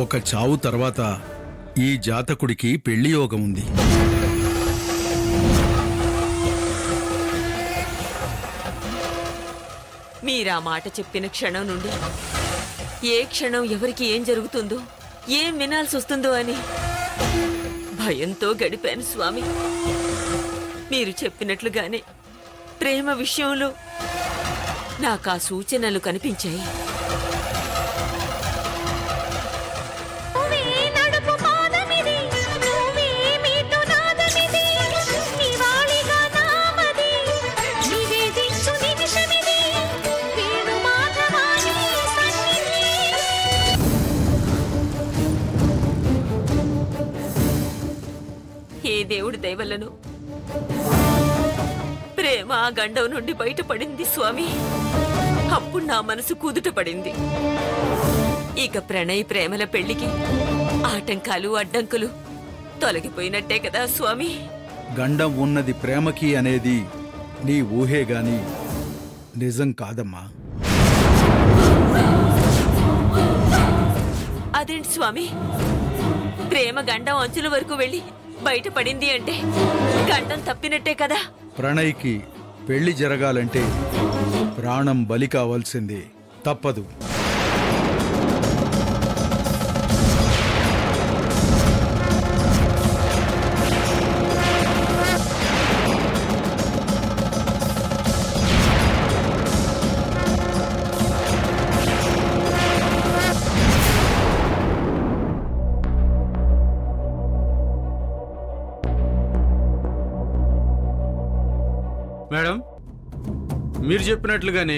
ఒక చావు తర్వాత ఈ జాతకుడికి పెళ్లి యోగం ఉంది. మీరా మాట చెప్పిన క్షణం నుండి ఏ క్షణం ఎవరికి ఏం జరుగుతుందో, ఏం వినాల్సి వస్తుందో అని భయంతో గడిపాను స్వామి. మీరు చెప్పినట్లుగానే ప్రేమ విషయంలో నాకు ఆ సూచనలు కనిపించాయి. ఏ దేవుడి దయవల్లను ప్రేమ ఆ గండం నుండి బయటపడింది స్వామి. అప్పుడు నా మనసు కుదుట పడింది. ఇక ప్రణయ్ ప్రేమల పెళ్లికి ఆటంకాలు అడ్డంకులు తొలగిపోయినట్టే కదా స్వామి. గండం ఉన్నది ప్రేమకి అనేది నీ ఊహే గాని నిజం కాదమ్మా. అదేంటి స్వామి, ప్రేమ గండం అంచుల వరకు వెళ్ళి బయటపడింది అంటే గండం తప్పినట్టే కదా. ప్రణయ్కి పెళ్లి జరగాలంటే ప్రాణం బలి కావాల్సిందే, తప్పదు. మేడం, మీరు చెప్పినట్లుగానే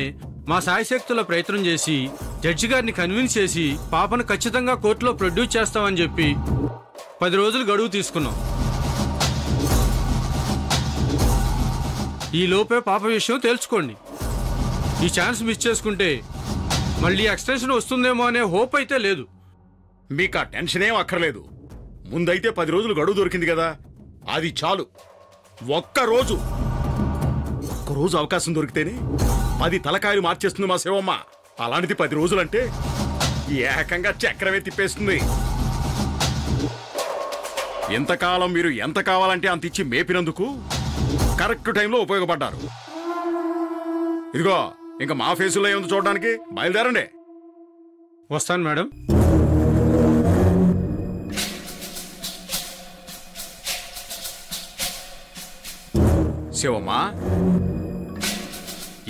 మా సాయశక్తుల ప్రయత్నం చేసి జడ్జి గారిని కన్విన్స్ చేసి పాపను ఖచ్చితంగా కోర్టులో ప్రొడ్యూస్ చేస్తామని చెప్పి 10 రోజులు గడువు తీసుకున్నాం. ఈ లోపే పాప విషయం తెలుసుకోండి. ఈ ఛాన్స్ మిస్ చేసుకుంటే మళ్ళీ ఎక్స్టెన్షన్ వస్తుందేమో అనే హోప్ అయితే లేదు. మీకు ఆ టెన్షన్ ఏం అక్కర్లేదు. ముందైతే 10 రోజులు గడువు దొరికింది కదా, అది చాలు. ఒక్కరోజు అవకాశం దొరికితేనే 10 తలకాయలు మార్చేస్తుంది మా శివమ్మ. అలాంటిది 10 రోజులంటే ఏకంగా చక్రమే తిప్పేస్తుంది. ఎంతకాలం మీరు ఎంత కావాలంటే అంత ఇచ్చి మేపినందుకు కరెక్ట్ టైంలో ఉపయోగపడ్డారు. ఇదిగో ఇంకా మా ఫేసులో ఏముంది చూడడానికి, బయలుదేరండి. వస్తాను మేడం. శివమ్మా,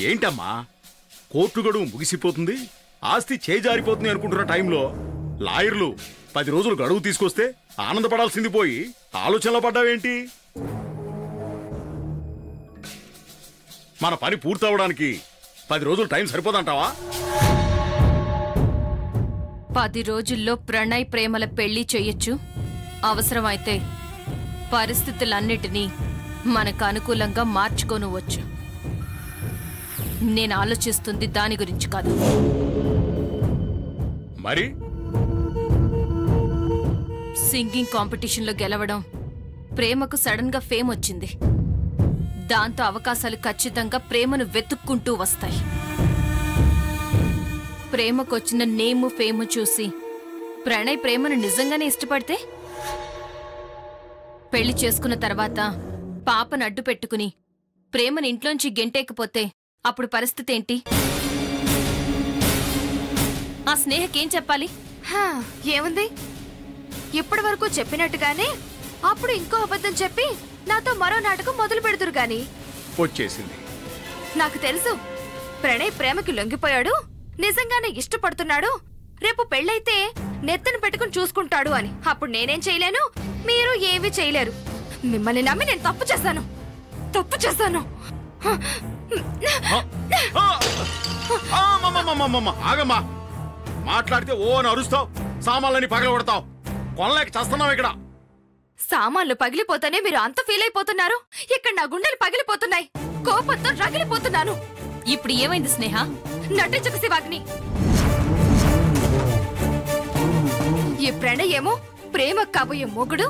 ఏంటమ్మా కోర్టు గడువు ముగిసిపోతుంది, ఆస్తి చేజారిపోతుంది అనుకుంటున్న టైంలో లాయర్లు 10 రోజులు గడువు తీసుకొస్తే ఆనందపడాల్సింది పోయి ఆలోచనలో పడ్డావేంటి? మన పని పూర్తవడానికి 10 రోజులు టైం సరిపోదంటావా? 10 రోజుల్లో ప్రణయ్ ప్రేమల పెళ్లి చెయ్యొచ్చు. అవసరమైతే పరిస్థితులన్నిటినీ మనకు అనుకూలంగా మార్చుకోనువచ్చు. నేను ఆలోచిస్తుంది దాని గురించి కాదు. మరి సింగింగ్ కాంపిటీషన్లో గెలవడం, ప్రేమకు సడన్ గా ఫేమ్ వచ్చింది. దాంతో అవకాశాలు ఖచ్చితంగా ప్రేమను వెతుక్కుంటూ వస్తాయి. ప్రేమకొచ్చిన నేము ఫేము చూసి ప్రణయ్ ప్రేమను నిజంగానే ఇష్టపడితే, పెళ్లి చేసుకున్న తర్వాత పాపను అడ్డు పెట్టుకుని ప్రేమను ఇంట్లోంచి గెంటేకపోతే అప్పుడు పరిస్థితి ఏంటి? ఆ స్నేహకేం చెప్పాలి? ఏముంది, ఇప్పటి వరకు చెప్పినట్టుగానే అప్పుడు ఇంకో అబద్ధం చెప్పి నాతో మరో నాటకం మొదలు పెడుతురు గాని. వచ్చేసింది. నాకు తెలుసు ప్రణయ్ ప్రేమకి లొంగిపోయాడు, నిజంగానే ఇష్టపడుతున్నాడు, రేపు పెళ్ళైతే నెత్తను పెట్టుకుని చూసుకుంటాడు అని. అప్పుడు నేనేం చేయలేను, మీరు ఏమీ చేయలేరు. మిమ్మల్ని నమ్మి నేను తప్పు చేశాను. ఆగమ్మా, మాట్లాడితే ఓ అని అరుస్తావు, సామాన్లని పగలగొడతావు. కొనలేక చేస్తున్నావు. ఇక్కడ సామాన్లు పగిలిపోతానే మీరు అంత ఫీల్ అయిపోతున్నారు. ఇక్కడ నా గుండెలు పగిలిపోతున్నాయి, కోపంతో రగిలిపోతున్నాను. ఇప్పుడు ఏమైంది స్నేహ? నటించక శివాగ్ని. ఈ ప్రణయ్ ఏమో ప్రేమ కాబోయే మొగుడు,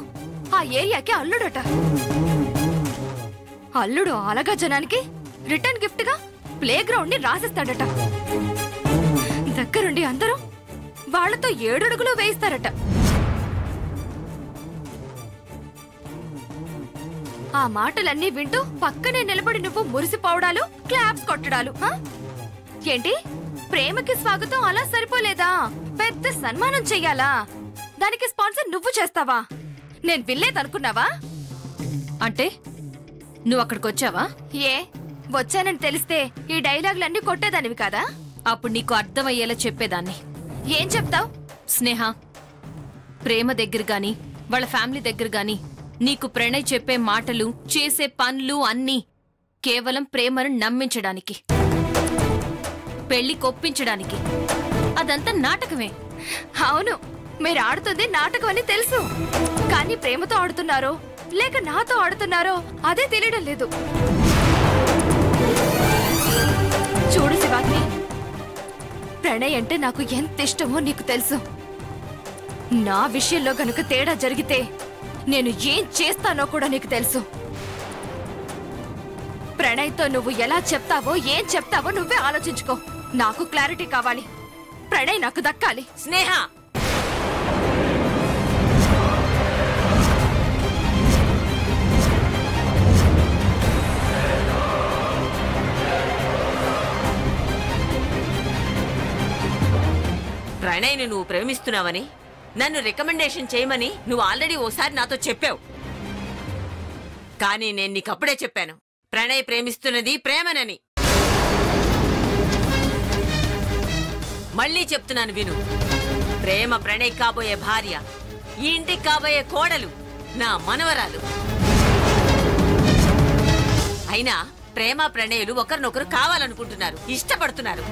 ఆ ఏరియాకి అల్లుడట. అల్లుడు అలగా జనానికి రిటర్న్ గిఫ్ట్ గా ప్లే గ్రౌండ్ ని రాసిస్తాడట. దగ్గరుండి అందరూ వాళ్లతో 7 అడుగులు వేయిస్తారట. ఆ మాటలన్నీ వింటూ పక్కనే నిలబడి నువ్వు మురిసిపోవడాలు, క్లాప్స్ కొట్టడాలు. ఏంటి, ప్రేమకి స్వాగతం అలా సరిపోలేదా? పెద్ద సన్మానం చెయ్యాలా? దానికి స్పాన్సర్ నువ్వు చేస్తావా? నేను వినలేదనుకున్నావా? అంటే నువ్వు అక్కడికి వచ్చావా? ఏ, వచ్చానని తెలిస్తే ఈ డైలాగులన్నీ కొట్టేదానివి కాదా? అప్పుడు నీకు అర్థమయ్యేలా చెప్పేదాన్ని. ఏం చెప్తావ్? స్నేహ, ప్రేమ దగ్గర గాని వాళ్ళ ఫ్యామిలీ దగ్గర గాని నీకు ప్రణయ్ చెప్పే మాటలు, చేసే పనులు అన్నీ కేవలం ప్రేమను నమ్మించడానికి, పెళ్లి కొప్పించడానికి. అదంతా నాటకమే. అవును, మీరు ఆడుతుంది నాటకం అని తెలుసు. కానీ ప్రేమతో ఆడుతున్నారో లేక నాతో ఆడుతున్నారో అదే తెలియడం లేదు. చూడు శివాగ్ని, ప్రణయ్ అంటే నాకు ఎంత ఇష్టమో నీకు తెలుసు. నా విషయంలో గనుక తేడా జరిగితే నేను ఏం చేస్తానో కూడా నీకు తెలుసు. ప్రణయ్తో నువ్వు ఎలా చెప్తావో, ఏం చెప్తావో నువ్వే ఆలోచించుకో. నాకు క్లారిటీ కావాలి. ప్రణయ్ నాకు దక్కాలి. స్నేహ, ప్రణయ్ని నువ్వు ప్రేమిస్తున్నావని, నన్ను రికమెండేషన్ చేయమని నువ్వు ఆల్రెడీ ఓసారి నాతో చెప్పావు. కానీ నేను నీకప్పుడే చెప్పాను, ప్రణయ్ ప్రేమిస్తున్నది ప్రేమనని. మళ్ళీ చెప్తున్నాను విను. ప్రేమ ప్రణయ్ కాబోయే భార్య, ఈ ఇంటికి కాబోయే కోడలు, నా మనవరాలు. అయినా ప్రేమ ప్రణయులు ఒకరినొకరు కావాలనుకుంటున్నారు, ఇష్టపడుతున్నారు.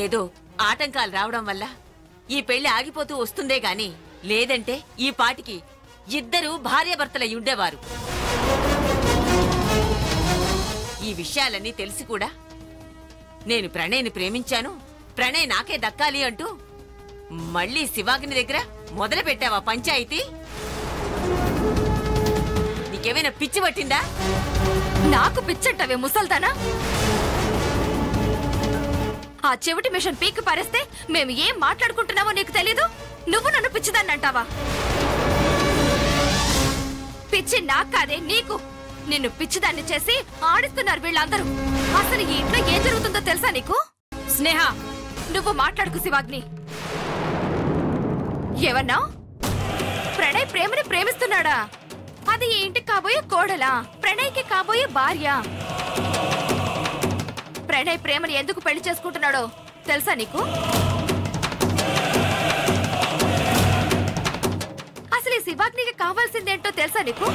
ఏదో ఆటంకాలు రావడం వల్ల ఈ పెళ్లి ఆగిపోతూ వస్తుందే గాని, లేదంటే ఈ పాటికి ఇద్దరు భార్యాభర్తలై ఉండేవారు. ఈ విషయాలన్నీ తెలిసి కూడా నేను ప్రణయ్ని ప్రేమించాను, ప్రణయ్ నాకే దక్కాలి అంటూ మళ్ళీ శివాగ్ని దగ్గర మొదలు పెట్టావా పంచాయితీ? నీకేమైనా పిచ్చి పట్టిందా? నాకు పిచ్చంటవే ముసల్దానా? ఆ చెవిటి మిషన్ పీక్ పారేస్తే మేము ఏం మాట్లాడుకుంటున్నామో నీకు తెలీదు? నువ్వు నన్ను పిచ్చిదాన్ని అంటావా? పిచ్చి నాకు కాదే, నీకు. నిన్ను పిచ్చిదాన్ని చేసి ఆడిస్తున్నారు వీళ్ళందరూ. అసలు ఈ ఇంట్లో ఏం జరుగుతుందో తెలుసా నీకు? స్నేహ, నువ్వు మాట్లాడుకు శివాగ్ని. ఏమన్నా? ప్రణయ్ ప్రేమని ప్రేమిస్తున్నాడా? అది ఈ ఇంటికి కాబోయే కోడలా? ప్రణయ్కి కాబోయే భార్య. ప్రణయ్ ప్రేమని ఎందుకు పెళ్లి చేసుకుంటున్నాడో తెలుసా నీకు? అసలు ఈ శివాగ్నికి కావాల్సిందేంటో తెలుసా నీకు?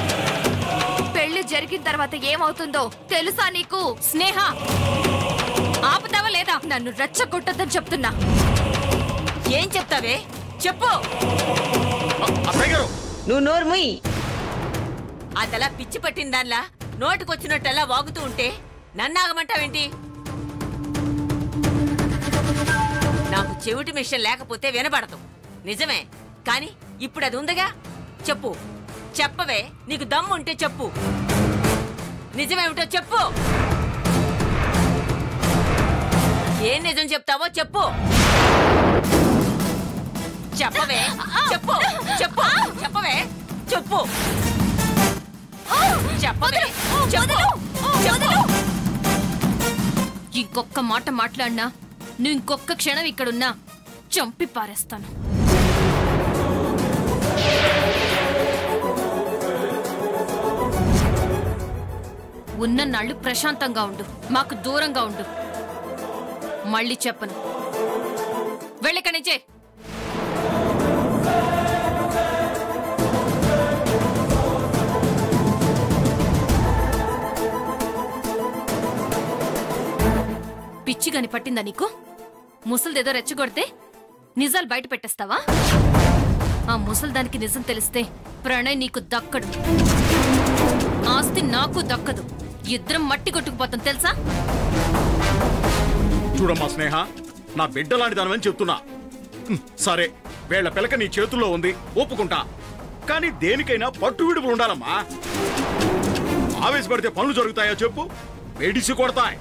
పెళ్లి జరిగిన తర్వాత ఏమవుతుందో తెలుసా నీకు? స్నేహ, ఆపుతావా లేదా? నన్ను రెచ్చగొట్టొద్దని చెప్తున్నా. ఏం చెప్తావే చెప్పు. అత్తయ్య గారు, నువ్వు నోర్ముయ్. అదలా పిచ్చి పట్టిన దానిలా నోటికొచ్చినట్టల్లా వాగుతూ ఉంటే నన్నాగమంటావేంటి? నాకు చెవిటి మిషన్ లేకపోతే వినబడదు, నిజమే. కాని ఇప్పుడు అది ఉందిగా. చెప్పు, చెప్పవే. నీకు దమ్ము ఉంటే చెప్పు, నిజమేమిటో చెప్పు. ఏం నిజం చెప్తావో చెప్పు. చెప్పవే, చెప్పు, చెప్పు, చెప్పవే, చెప్పు, చెప్పవే, చెప్పు, చెప్పు. ఇంకొక్క మాట మాట్లాడినా, నువ్వు ఇంకొక్క క్షణం ఇక్కడున్నా చంపి పారేస్తాను. ఉన్న నాళ్ళు ప్రశాంతంగా ఉండు, మాకు దూరంగా ఉండు. మళ్ళీ చెప్పను, వెళ్ళిక్కడి నుంచే. పిచ్చి గని పట్టిందా నీకు? ముసలిదేదో రెచ్చగొడితే నిజాలు బయట పెట్టేస్తావా? ఆ ముసల్దానికి నిజం తెలిస్తే ప్రణయ్ నీకు దక్కడు, ఆస్తి నాకు దక్కదు. ఇద్దరం మట్టి కొట్టుకుపోతాం తెలుసా? చూడమ్మా స్నేహ, నా బిడ్డ లాంటి దానివని చెప్తున్నా. సరే, వీళ్ల పిలక నీ చేతుల్లో ఉంది, ఒప్పుకుంటా. కానీ దేనికైనా పట్టు విడుపులు ఉండాలమ్మా. ఆవేశపడితే పనులు జరుగుతాయో చెప్పు, వేడిసి కొడతాయి.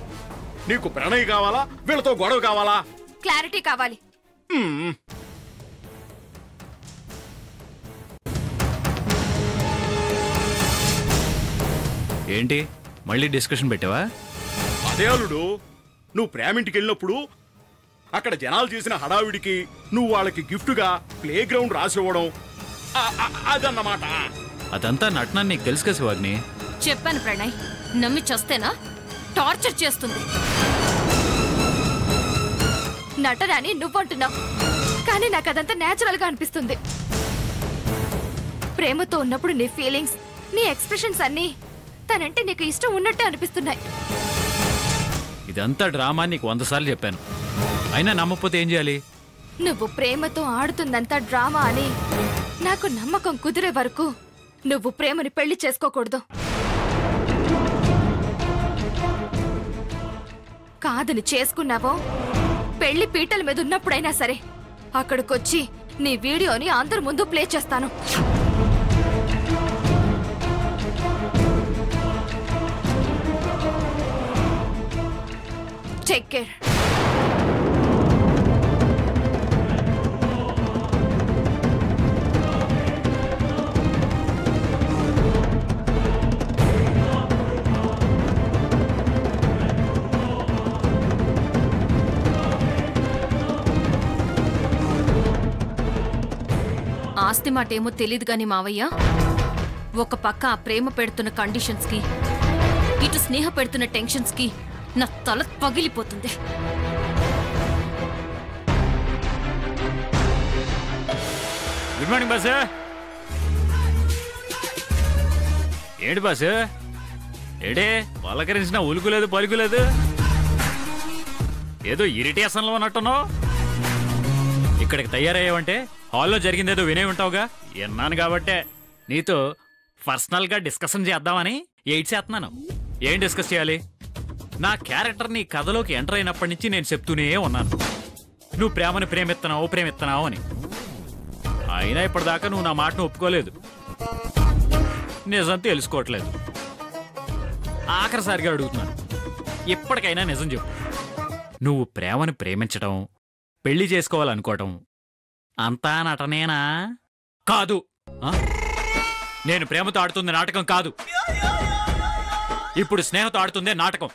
నీకు ప్రణయ్ కావాలా వీళ్ళతో గొడవ కావాలా? క్లారిటీ కావాలి. ఏంటి మళ్ళీ డిస్కషన్ పెట్టావా? అదే అల్లుడు, నువ్వు ప్రేమింటికి వెళ్ళినప్పుడు అక్కడ జనాలు చేసిన హడావిడికి నువ్వు వాళ్ళకి గిఫ్ట్గా ప్లే గ్రౌండ్ రాసివ్వడం అదన్నమాట. అదంతా నటన నీకు తెలుసు కదా శివాగ్ని. చెప్పాను ప్రణయ్, నమ్మి చస్తేనా? టార్చర్ చేస్తుంది. నటనని నువ్వంటున్నావు, కానీ నాకు అదంతా నేచురల్ గా అనిపిస్తుంది. ప్రేమతో ఉన్నప్పుడు నీ ఫీలింగ్స్, నీ ఎక్స్ప్రెషన్స్ అన్నీ తనంటే నీకు ఇష్టం ఉన్నట్టే అనిపిస్తున్నాయి. ఇదంతా డ్రామా నీకు 100 సార్లు చెప్పాను, అయినా నమ్మకపోతే ఏం చేయాలి? నువ్వు ప్రేమతో ఆడుతుందంతా డ్రామా అని నాకు నమ్మకం కుదిరే వరకు నువ్వు ప్రేమని పెళ్లి చేసుకోకూడదు. కాదని చేసుకున్నావో పెళ్లి పీటల మీద ఉన్నప్పుడైనా సరే అక్కడికొచ్చి నీ వీడియోని అందరి ముందు ప్లే చేస్తాను. Take care. ఆస్తి మాట ఏమో తెలీదు గాని మావయ్య, ఒక పక్క ఆ ప్రేమ పెడుతున్న కండిషన్స్ కి, ఇటు స్నేహ పెడుతున్న టెన్షన్స్ కి నా తల పగిలిపోతుంది. Good morning boss. ఏంటి బాస్, ఏడే పలకరించిన ఉలుకులేదు పలుకులేదు, ఏదో ఇరిటేషన్లో ఉన్నట్టున్నావు. ఇక్కడికి తయారయ్యావంటే హాల్లో జరిగిందేదో వినే ఉంటావుగా. విన్నాను కాబట్టే నీతో పర్సనల్గా డిస్కషన్ చేద్దామని ఎయిట్ చేస్తున్నాను. ఏం డిస్కస్ చేయాలి? నా క్యారెక్టర్ నీ కథలోకి ఎంటర్ అయినప్పటి నుంచి నేను చెప్తూనే ఉన్నాను, నువ్వు ప్రేమని ప్రేమిస్తున్నావు అని. అయినా ఇప్పటిదాకా నువ్వు నా మాటను ఒప్పుకోలేదు, నిజం తెలుసుకోవట్లేదు. ఆఖరిసారిగా అడుగుతున్నాను, ఇప్పటికైనా నిజం చెప్పు. నువ్వు ప్రేమని ప్రేమించడం, పెళ్లి చేసుకోవాలనుకోవటం అంతా నటనేనా? కాదు. నేను ప్రేమతో ఆడుతుంది నాటకం కాదు, ఇప్పుడు స్నేహంతో ఆడుతుందే నాటకం.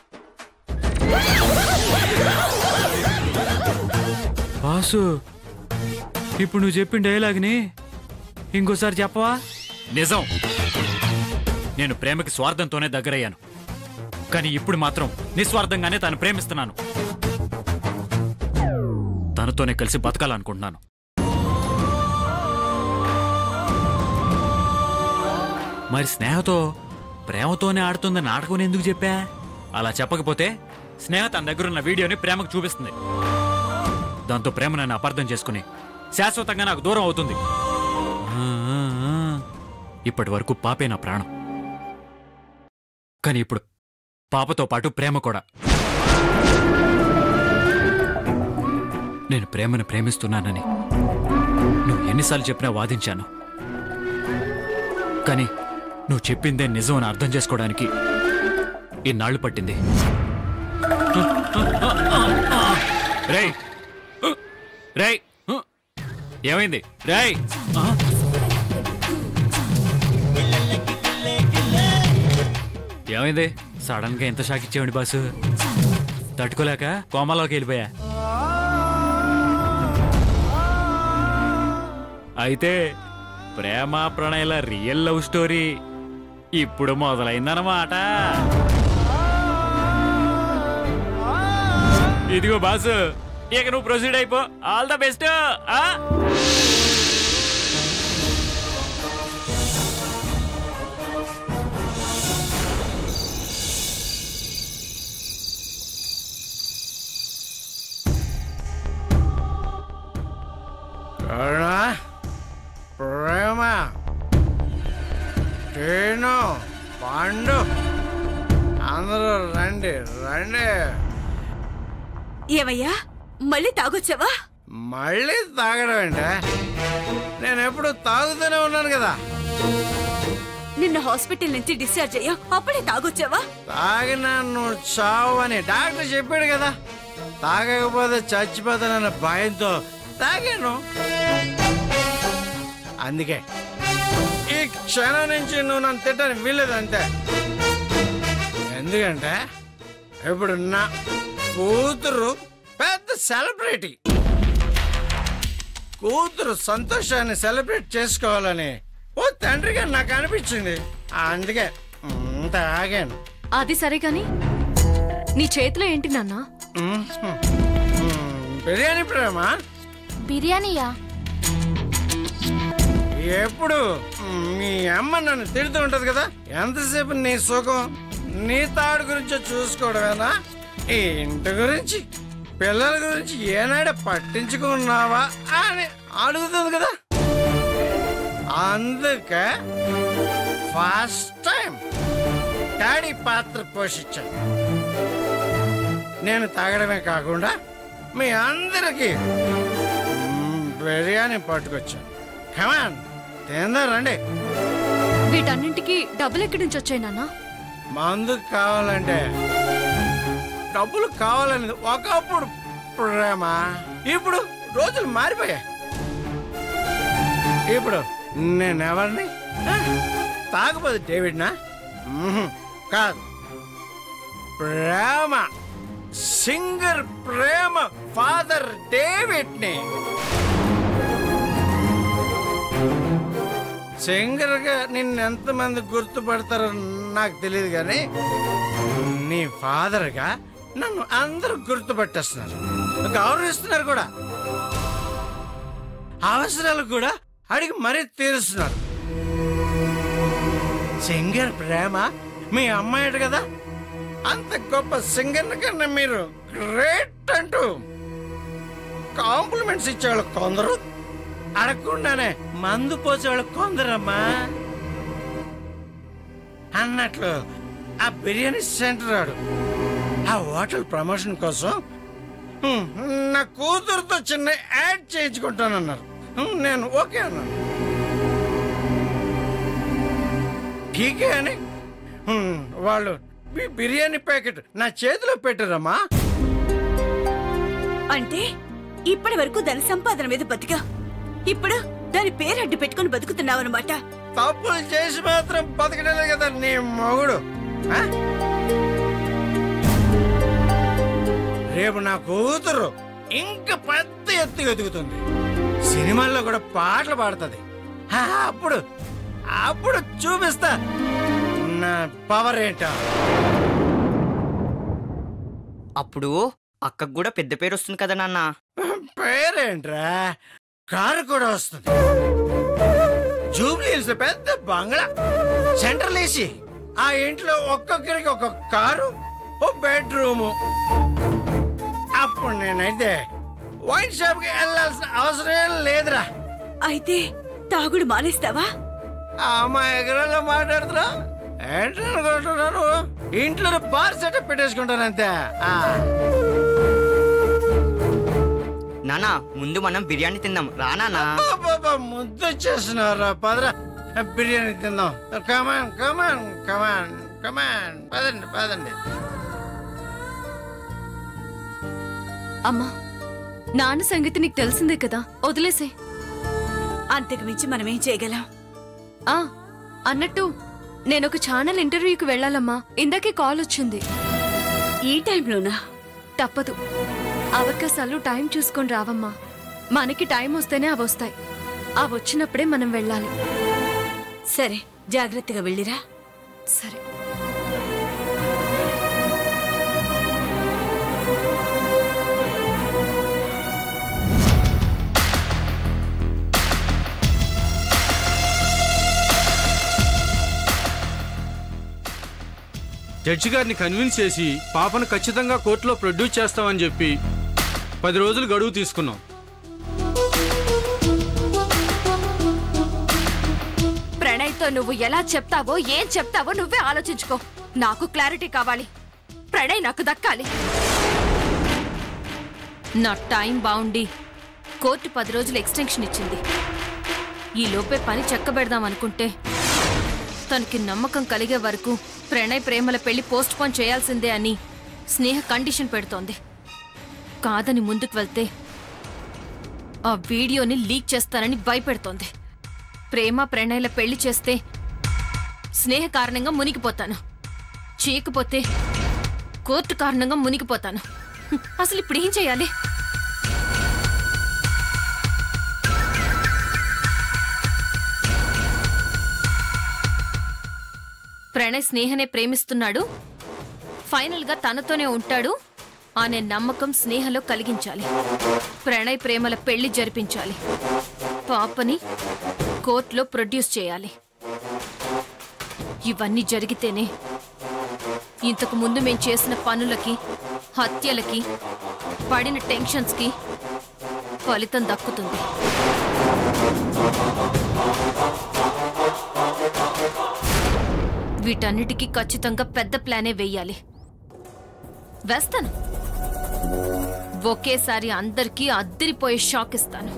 బాసు, ఇప్పుడు నువ్వు చెప్పిన డైలాగ్ని ఇంకోసారి చెప్పవా? నిజం, నేను ప్రేమకి స్వార్థంతోనే దగ్గరయ్యాను, కానీ ఇప్పుడు మాత్రం నిస్వార్థంగానే తను ప్రేమిస్తున్నాను. తనతోనే కలిసి బతకాలనుకుంటున్నాను. మరి స్నేహతో ప్రేమతోనే ఆడుతున్న నాటకం ఎందుకు చెప్పా? అలా చెప్పకపోతే స్నేహ తన దగ్గరున్న వీడియోని ప్రేమకు చూపిస్తుంది. దాంతో ప్రేమ నన్ను అపార్థం చేసుకుని శాశ్వతంగా నాకు దూరం అవుతుంది. ఇప్పటి వరకు పాపే నా ప్రాణం, కానీ ఇప్పుడు పాపతో పాటు ప్రేమ కూడా. నేను ప్రేమను ప్రేమిస్తున్నానని నువ్వు ఎన్నిసార్లు చెప్పినా వాదించాను, కానీ నువ్వు చెప్పిందే నిజం అని అర్థం చేసుకోవడానికి ఇన్నాళ్లు పట్టింది. రేయ్ రేయ్, ఏమైంది రేయ్? ఏమైంది? సడన్ గా ఎంత షాక్ ఇచ్చేవండి బాసు? తట్టుకోలేక కోమలోకి వెళ్ళిపోయా. అయితే ప్రేమ ప్రణయల రియల్ లవ్ స్టోరీ ఇప్పుడు మొదలైందన్నమాట. ఇదిగో బాసు, ఇక నువ్వు ప్రొసీడ్ అయిపో. All the best. ప్రేమ నేను పండు అందరూ రండి రండి. ఏమయ్యా, మళ్ళీ తాగొచ్చావా? నిన్న హాస్పిటల్ నుంచి డిశ్చార్జ్ అయ్యా, అప్పుడే తాగొచ్చావా? తాగినా నువ్వు చావు అని డాక్టర్ చెప్పాడు కదా, తాగకపోతే చచ్చిపోతానన్న భయంతో తాగాను. అందుకే ఈ క్షణం నుంచి నువ్వు నన్ను తిట్టని వీల్లేదు అంతే. ఎందుకంటే ఇప్పుడు నా కూతురు పెద్ద సెలబ్రిటీ. కూతురు సంతోషాన్ని సెలబ్రేట్ చేసుకోవాలని ఓ తండ్రిగా నాకు అనిపించింది. అందుకే తాగాను. అది సరే కాని నీ చేతిలో ఏంటి నాన్న? బిర్యానీ ప్రేమ. బిర్యానీయా? ఎప్పుడు మీ అమ్మ నన్ను తిడుతూ ఉంటది కదా, ఎంతసేపు నీ సుఖం నీ తాడు గురించి చూసుకోవడమేనా? ఈ ఇంటి గురించి పిల్లల గురించి ఏనాడే పట్టించుకున్నావా అని అడుగుతుంది కదా. అందుకే ఫస్ట్ టైం డాడీ పాత్ర పోషించాను. నేను తాగడమే కాకుండా మీ అందరికీ బిర్యానీ పట్టుకొచ్చాను. కమాన్ తిందారండి. వీటన్నింటికి డబ్బులు ఎక్కడి నుంచి వచ్చాయి నాన్న? మందు కావాలంటే డబ్బులు కావాలనేది ఒకప్పుడు ప్రేమ. ఇప్పుడు రోజులు మారిపోయాయి. ఇప్పుడు నేనెవరిని? తాగపోదు డేవిడ్నా? కాదు, ప్రేమ సింగర్ ప్రేమ ఫాదర్ డేవిడ్ని. సింగర్ గా నిన్నెంతమంది గుర్తుపడతారో నాకు తెలియదు, కానీ నీ ఫాదర్ గా నన్ను అందరూ గుర్తుపట్టేస్తున్నారు, గౌరవిస్తున్నారు కూడా. అవసరాలు కూడా అడిగి మరీ తీరుస్తున్నారు. సింగర్ ప్రేమ మీ అమ్మాయి కదా, అంత గొప్ప సింగర్ కన్నా మీరు గ్రేట్ అంటూ కాంప్లిమెంట్స్ ఇచ్చేవాళ్ళు కొందరు, అడగకుండానే మందు పోసేవాళ్ళు కొందరమ్మా. అన్నట్లు ఆ బిర్యానీ సెంటర్ వాడు ఆ హోటల్ ప్రమోషన్ కోసం నా కూతురుతో చిన్న యాడ్ చేయించుకుంటానన్నారు. నేను ఓకే అన్నాను. ఠీకే అని వాళ్ళు బిర్యానీ ప్యాకెట్ నా చేతిలో పెట్టారమ్మా. అంటే ఇప్పటి వరకు దాని సంపాదన మీద బతికా, ఇప్పుడు దాని పేరు అడ్డు పెట్టుకుని బతుకుతున్నావన్నమాట. తప్పులు చేసి మాత్రం బతకడలే కదా నీ మొగుడు. రేపు నా కూతురు ఇంకా పెద్ద ఎత్తు ఎదుగుతుంది, సినిమాల్లో కూడా పాటలు పాడుతుంది. అప్పుడు అప్పుడు చూపిస్తా నా పవర్ ఏంటో. అప్పుడు అక్కకు కూడా పెద్ద పేరు వస్తుంది కదా నాన్న. పేరేంట్రా, కారు కూడా వస్తుంది. జూబ్లీ హిల్స్ పెద్ద బంగ్లా, సెంట్రల్ ఏసీ. ఆ ఇంట్లో ఒక్కొక్కరికి ఒక్కొక్క కారు, ఓ బెడ్రూము. అప్పుడు నేనైతే వైన్ షాప్ కి వెళ్ళాల్సిన అవసరం లేదురా. అయితే తాగుడు మానేస్తావా? అమ్మా ఎగరలో మాట్లాడుతున్నా ఏంటనుకుంటున్నాను? ఇంట్లో బార్ సెటప్ పెట్టేసుకుంటానంతే. నానా ముందు మనం బిర్యానీ తిందాం రా నానా. ముద్దు చేస్తున్నారా, పదరా బిర్యానీ తిందాం. కమాన్ కమాన్ కమాన్ కమాన్, పదండి పదండి. అమ్మా, నాన్న సంగతి నీకు తెలిసిందే కదా, వదిలేసే. అంతకు మించి మనమేం చేయగలం? అన్నట్టు నేనొక ఛానల్ ఇంటర్వ్యూకి వెళ్ళాలమ్మా. ఇందాకే కాల్ వచ్చింది. ఈ టైంలోనా? తప్పదు. అవకాశాలు టైం చూసుకొని రావమ్మా. మనకి టైం వస్తేనే అవి వస్తాయి. అవి వచ్చినప్పుడే మనం వెళ్ళాలి. సరే, జాగ్రత్తగా వెళ్ళిరా. సరే. జడ్జి గారిని కన్విన్స్ చేసి పాపను ఖచ్చితంగా కోర్టులో ప్రొడ్యూస్ చేస్తామని చెప్పి 10 రోజులు గడువు తీసుకున్నాం. ప్రణయ్తో నువ్వు ఎలా చెప్తావో ఏం చెప్తావో నువ్వే ఆలోచించుకో. నాకు క్లారిటీ కావాలి. ప్రణయ్ నాకు దక్కాలి. నా టైం బాగుండి కోర్టు 10 రోజులు ఎక్స్టెన్షన్ ఇచ్చింది. ఈ లోపే పని చెక్కబెడదాం అనుకుంటే తనకి నమ్మకం కలిగే వరకు ప్రణయ్ ప్రేమల పెళ్లి పోస్ట్ పోన్ చేయాల్సిందే అని స్నేహ కండిషన్ పెడుతోంది. కాదని ముందుకు వెళ్తే ఆ వీడియోని లీక్ చేస్తానని భయపెడుతోంది. ప్రేమ ప్రణయ్ల పెళ్లి చేస్తే స్నేహ కారణంగా మునిగిపోతాను, చేయకపోతే కోర్టు కారణంగా మునిగిపోతాను. అసలు ఇప్పుడు ఏం చేయాలి? ప్రణయ్ స్నేహనే ప్రేమిస్తున్నాడు, ఫైనల్ గా తనతోనే ఉంటాడు అనే నమ్మకం స్నేహలో కలిగించాలి. ప్రణయ్ ప్రేమల పెళ్లి జరిపించాలి. పాపని కోర్టులో ప్రొడ్యూస్ చేయాలి. ఇవన్నీ జరిగితేనే ఇంతకు ముందు మేం చేసిన పనులకి, హత్యలకి, పడిన టెన్షన్స్ కి ఫలితం దక్కుతుంది. వీటన్నిటికీ ఖచ్చితంగా పెద్ద ప్లానే వెయ్యాలి. వేస్తాను. ఒకేసారి అందరికీ అద్దిరిపోయే షాక్ ఇస్తాను.